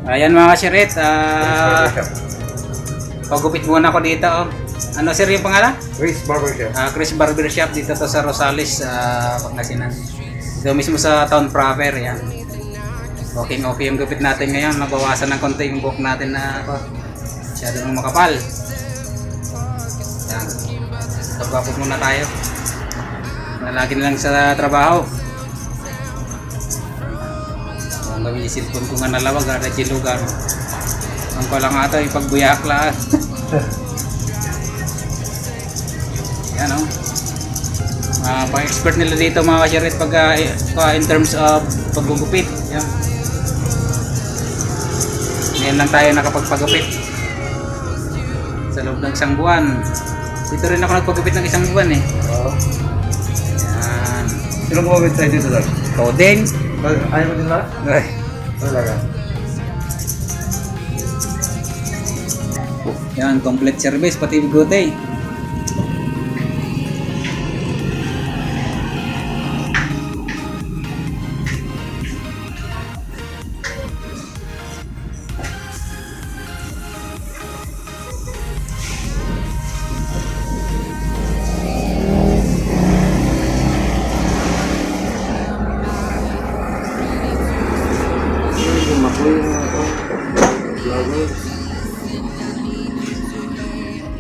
Ayan mga kasirit, pagupit muna ako dito. Oh. Ano sir yung pangalan? Chris Barbershop. Chris Barbershop dito to sa Rosales, Pangasinan. Dito mismo sa town proper, yan. Okay yung gupit natin ngayon. Mabawasan ng konti yung buhok natin na masyadong makapal. Yan. Tapos muna tayo. Nalagi na lang sa trabaho. Ang gawin yung cellphone ko nga nalawag, ada lugar. Ang ko lang ito, ipagbuyak lang. Yan o. Pang-expert nila dito mga kasirit pag in terms of paggugupit. Yan. Ngayon lang tayo nakapagpagupit. Sa loob ng isang buwan. Dito rin ako nagpagupit ng isang buwan eh. Oo. Yan. Sinong gumamit sa'yo dito, sir? Coding. Ayaw mo din ba? Ay. Talaga. Yan, complete service pati bigote.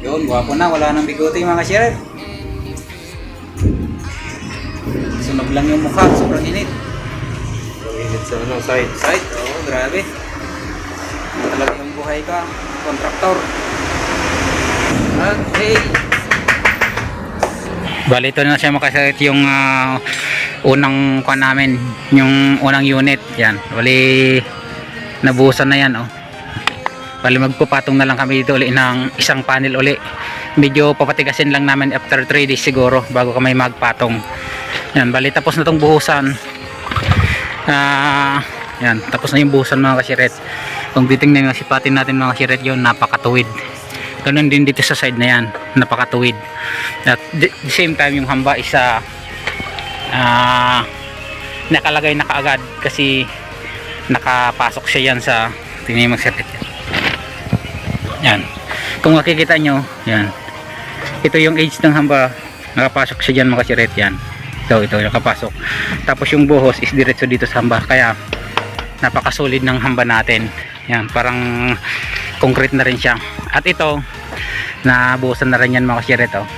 Yun, gwapo na, wala nang bigote mga kasirit. Sunog lang yung mukha, sobrang init. Ang init sa side. Side, oo, grabe. Ano talaga yung buhay ka, kontraktor. Okay. Bali, ito na siya makasakit yung unang kuha namin, yung unang unit. Yan, bali, nabuhusan na yan, oh. Bali, magpupatong na lang kami dito uli ng isang panel uli. Medyo papatigasin lang namin after 3 days siguro bago kami magpatong. Yan, bali, tapos na tong buhusan. Yan, tapos na yung buhusan mga kasiret. Kung titingnan yung sipatin natin mga kasiret, yun, napakatuwid. Ganun din dito sa side na yan, napakatuwid. At the same time yung hamba isa nakalagay na kaagad kasi nakapasok siya yan sa tingnan yung magsiret. Yan, kung makikita nyo, yan, ito yung edge ng hamba, nakapasok siya dyan mga kasiret. Yan, ito nakapasok. Tapos yung buhos is diretso dito sa hamba, kaya napakasolid ng hamba natin. Yan, parang concrete na rin siya. At ito, nabuhusan na rin yan mga kasiret, oh.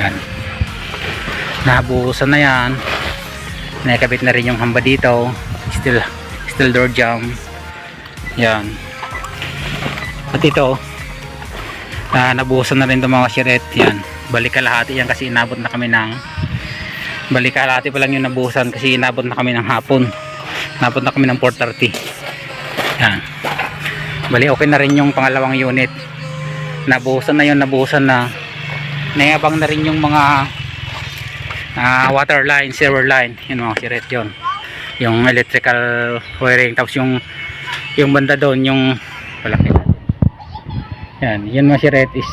Yan, nabuhusan na yan, nakikabit na rin yung hamba dito, steel door jamb. Yan, at ito, nabuhusan na rin ito mga kasiret. Yan, balik kalahati yan kasi inabot na kami ng balik kalahati pa lang yung nabuhusan kasi inabot na kami ng hapon, inabot na kami ng 4:30. Yan, bali okay na rin yung pangalawang unit, nabuhusan na yun, nabuhusan na, nayabang na rin yung mga water line, sewer line. Yun mga kasiret, yun yung electrical wiring. Tapos yung banda doon, yung palaki. Yan mga kasiret is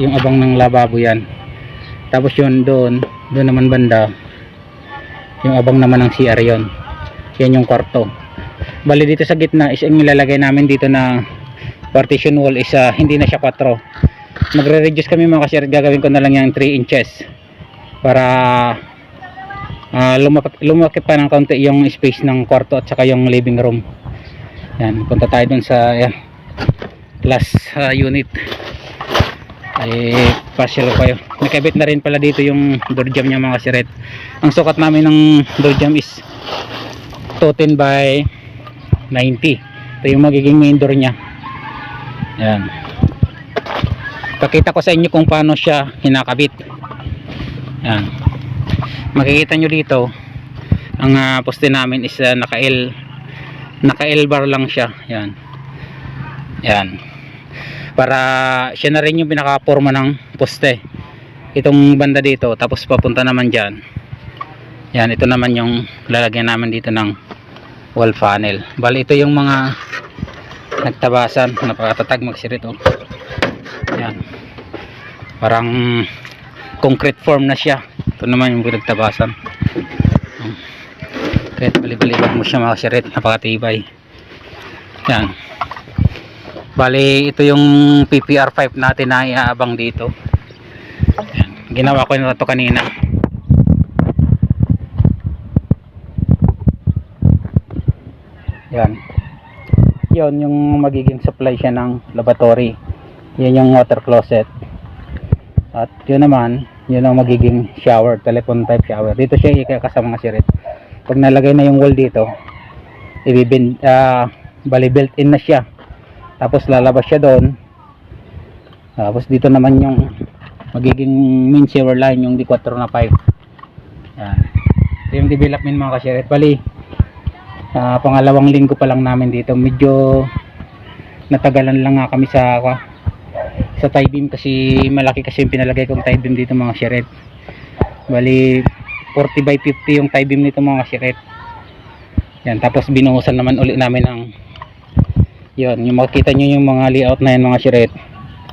yung abang ng lababo yan. Tapos yun doon naman banda, yung abang naman ng CR yun. Yan yung kwarto. Bali dito sa gitna is yung ilalagay namin dito na partition wall is hindi na siya 4. Magre-reduce kami mga kasiret, gagawin ko na lang yung 3 inches para lumaki pa ng kaunti yung space ng kwarto at saka yung living room. Yan, punta tayo dun sa last unit. Ay partial kayo. Nakabit na rin pala dito yung door jamb niya mga kasiret. Ang sukat namin ng door jamb is 210 by 90. Ito yung magiging main door niya. Yan, pakita ko sa inyo kung paano siya hinakabit. Yan, makikita nyo dito ang poste namin is naka L bar lang siya. Yan, para siya na rin yung pinaka-forma ng poste, itong banda dito. Tapos papunta naman dyan. Yan, ito naman yung lalagyan namin dito ng wall panel. Bali ito yung mga nagtabasan, napakatatag magsirit, oh. Yan, parang concrete form na siya. Ito naman yung pinagtabasan. Kahit bali-balibag mo siya mga kasirit, napakatibay. Yan. Bali, ito yung PPR5 natin na iaabang dito. Yan. Ginawa ko na ito kanina. Yan. Yon yung magiging supply siya ng laboratory. Yan yung water closet. At yun naman, yun ang magiging shower, telephone type shower. Dito siya ikakasama mga sirit. Pag nalagay na yung wall dito, bali built in na siya. Tapos lalabas siya doon. Tapos dito naman yung magiging main shower line, yung D4 na pipe. Yan. Ito yung development mga kasirit. Bali, pangalawang linggo pa lang namin dito. Medyo natagalan lang nga kami sa tie beam kasi malaki kasi yung pinalagay kong tie beam dito mga kasirit. Bali 40 by 50 yung tie beam nito mga kasirit. Yan, tapos binuhusan naman uli namin ng yun, yung makikita nyo yung mga layout na yan mga kasirit.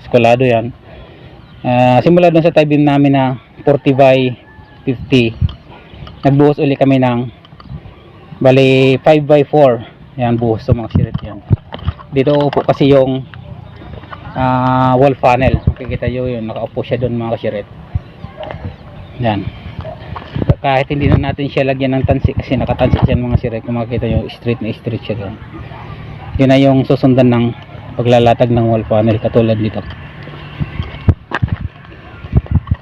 Eskulado yan. Simula dun sa tie beam namin na 40 by 50, nagbuhos uli kami ng bali 5 by 4. Yan, buhos to mga kasirit yan. Dito upo kasi yung wall panel. Makikita nyo yun, nakaupo siya doon mga kasirit. Yan. Kahit hindi na natin siya lagyan ng tansi kasi nakatansi siya mga kasirit. Kung makikita nyo, straight na straight siya doon. Yun na yung susundan ng paglalatag ng wall panel katulad dito.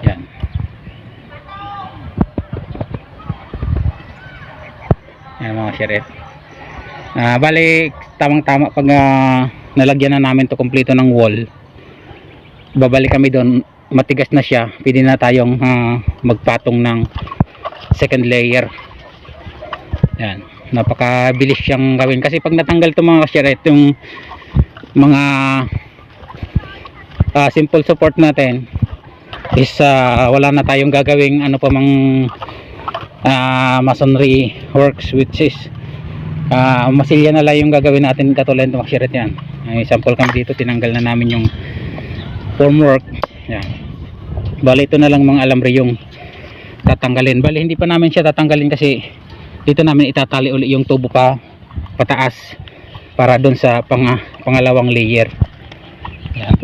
Yan. Yan mga kasirit. Bali, tamang tama pag nalagyan na namin to kompleto ng wall, babalik kami doon, matigas na siya, pwede na tayong magpatong ng second layer. Yan, napakabilis siyang gawin kasi pag natanggal to mga kasirit, yung mga simple support natin is wala na tayong gagawing ano pa mang masonry works, which is masilya na lang yung gagawin natin katulad ng kasirit. Yan, may sample kami dito, tinanggal na namin yung formwork. Yan, bali ito na lang mga alambre yung tatanggalin. Bali hindi pa namin siya tatanggalin kasi dito namin itatali uli yung tubo pa pataas para doon sa pangalawang layer. Yan.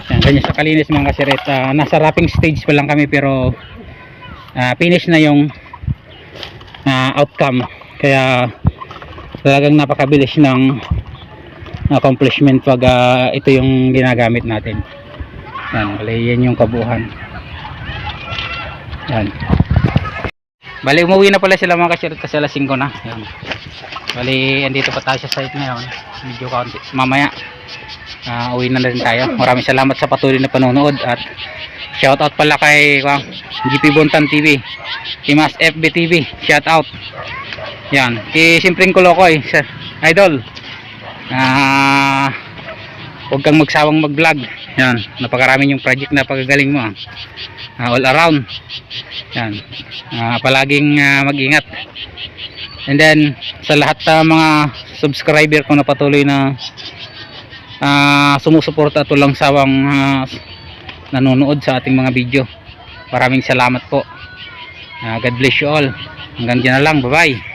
Yan, ganyan sa kalinis mga kasirit. Nasa wrapping stage pa lang kami pero finish na yung outcome, kaya talagang napakabilis ng accomplishment pag ito yung ginagamit natin. Yan, bali yan yung kabuuan. Yan, bali umuwi na pala sila mga kasirit kasi alas 5 na. Yan, bali andito pa tayo sa site ngayon, medyo kaunti, mamaya uwi na rin tayo. Maraming salamat sa patuloy na panonood at shoutout pala kay GP Buntan TV, Timas FB TV, shoutout. Yan, kay Simpleng Kolokoy, sir, idol. Huwag kang magsawang mag vlog. Yan, napakaraming yung project na pagagaling mo. All around. Yan, palaging mag-ingat. And then sa lahat ng mga subscriber ko na patuloy na sumusuporta at walang sawang nanonood sa ating mga video, maraming salamat po. God bless you all. Hanggang dyan na lang, bye bye.